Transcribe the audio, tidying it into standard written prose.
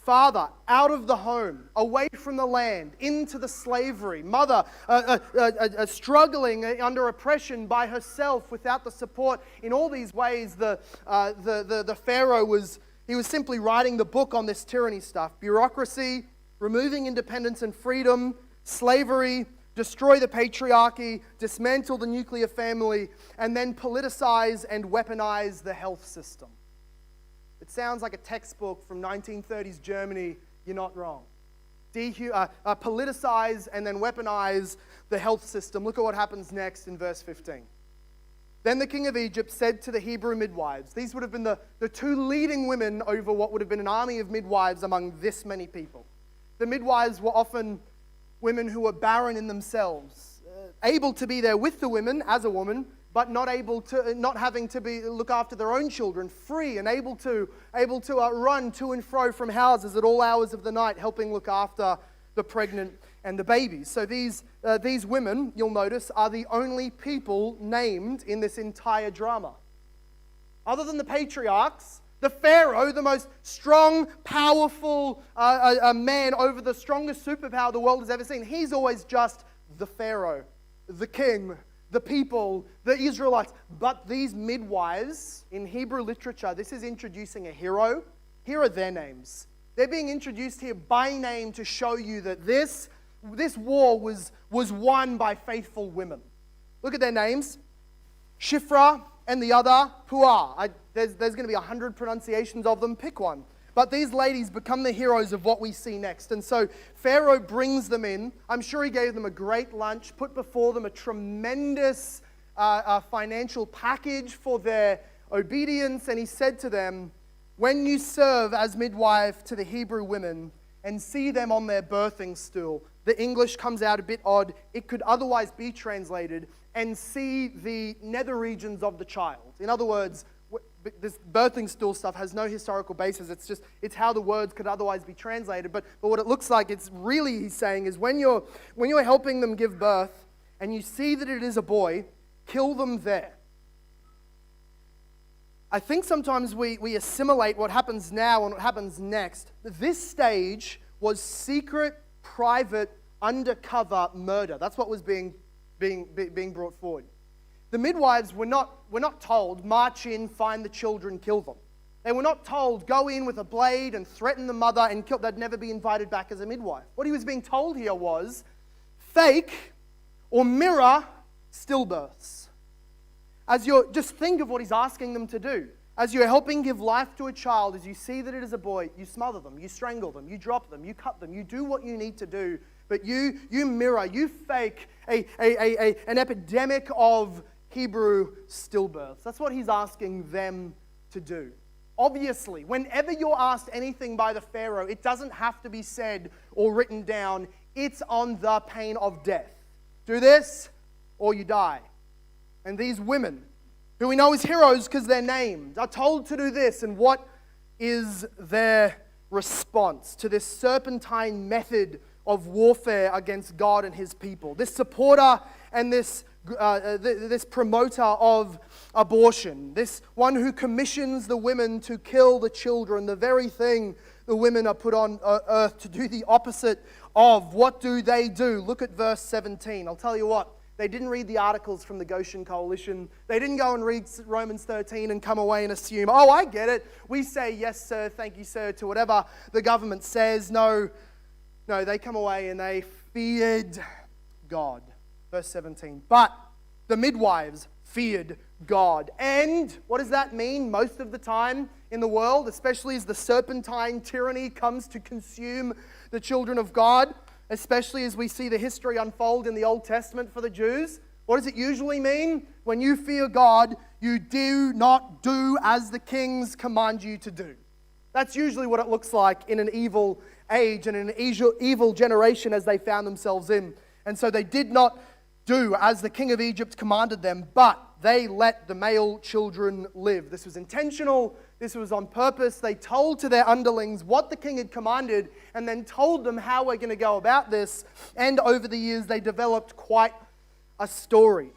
Father, out of the home, away from the land, into the slavery. Mother, struggling under oppression by herself without the support. In all these ways, the Pharaoh was simply writing the book on this tyranny stuff. Bureaucracy, removing independence and freedom, slavery, destroy the patriarchy, dismantle the nuclear family, and then politicize and weaponize the health system. It sounds like a textbook from 1930s Germany. You're not wrong. Politicize and then weaponize the health system. Look at what happens next in verse 15. Then the king of Egypt said to the Hebrew midwives, these would have been the two leading women over what would have been an army of midwives among this many people. The midwives were often women who were barren in themselves, able to be there with the women as a woman, but not having to look after their own children, free and able to run to and fro from houses at all hours of the night, helping look after the pregnant and the babies. So these women, you'll notice, are the only people named in this entire drama. Other than the patriarchs, the Pharaoh, the most strong, powerful man over the strongest superpower the world has ever seen, he's always just the Pharaoh, the king, the people, the Israelites. But these midwives, in Hebrew literature, this is introducing a hero. Here are their names. They're being introduced here by name to show you that this war was won by faithful women. Look at their names. Shifra and the other, Puah. There's going to be 100 pronunciations of them. Pick one. But these ladies become the heroes of what we see next. And so Pharaoh brings them in. I'm sure he gave them a great lunch, put before them a tremendous financial package for their obedience. And he said to them, when you serve as midwife to the Hebrew women and see them on their birthing stool, the English comes out a bit odd. It could otherwise be translated, and see the nether regions of the child. In other words, this birthing stool stuff has no historical basis. It's how the words could otherwise be translated. But what it looks like, it's really, he's saying, is when you're helping them give birth and you see that it is a boy, kill them there. I think sometimes we assimilate what happens now and what happens next. This stage was secret, private, undercover murder. That's what was being brought forward. The midwives were not told, march in, find the children, kill them. They were not told, go in with a blade and threaten the mother and kill. They'd never be invited back as a midwife. What he was being told here was, fake or mirror stillbirths. Just think of what he's asking them to do. As you're helping give life to a child, as you see that it is a boy, you smother them, you strangle them, you drop them, you cut them, you do what you need to do. But you mirror, you fake an epidemic of Hebrew stillbirths. That's what he's asking them to do. Obviously, whenever you're asked anything by the Pharaoh, it doesn't have to be said or written down. It's on the pain of death. Do this or you die. And these women, who we know as heroes because they're named, are told to do this. And what is their response to this serpentine method of warfare against God and his people? This supporter and this promoter of abortion, this one who commissions the women to kill the children, the very thing the women are put on earth to do the opposite of. What do they do? Look at verse 17. I'll tell you what, they didn't read the articles from the Goshen Coalition. They didn't go and read Romans 13 and come away and assume, oh, I get it. We say yes, sir, thank you, sir, to whatever the government says. No, they come away and they feared God. Verse 17. But the midwives feared God. And what does that mean most of the time in the world, especially as the serpentine tyranny comes to consume the children of God, especially as we see the history unfold in the Old Testament for the Jews? What does it usually mean? When you fear God, you do not do as the kings command you to do. That's usually what it looks like in an evil age and in an evil generation as they found themselves in. And so they did not do as the king of Egypt commanded them, but they let the male children live. This was intentional. This was on purpose. They told to their underlings what the king had commanded and then told them how we're going to go about this. And over the years, they developed quite a story.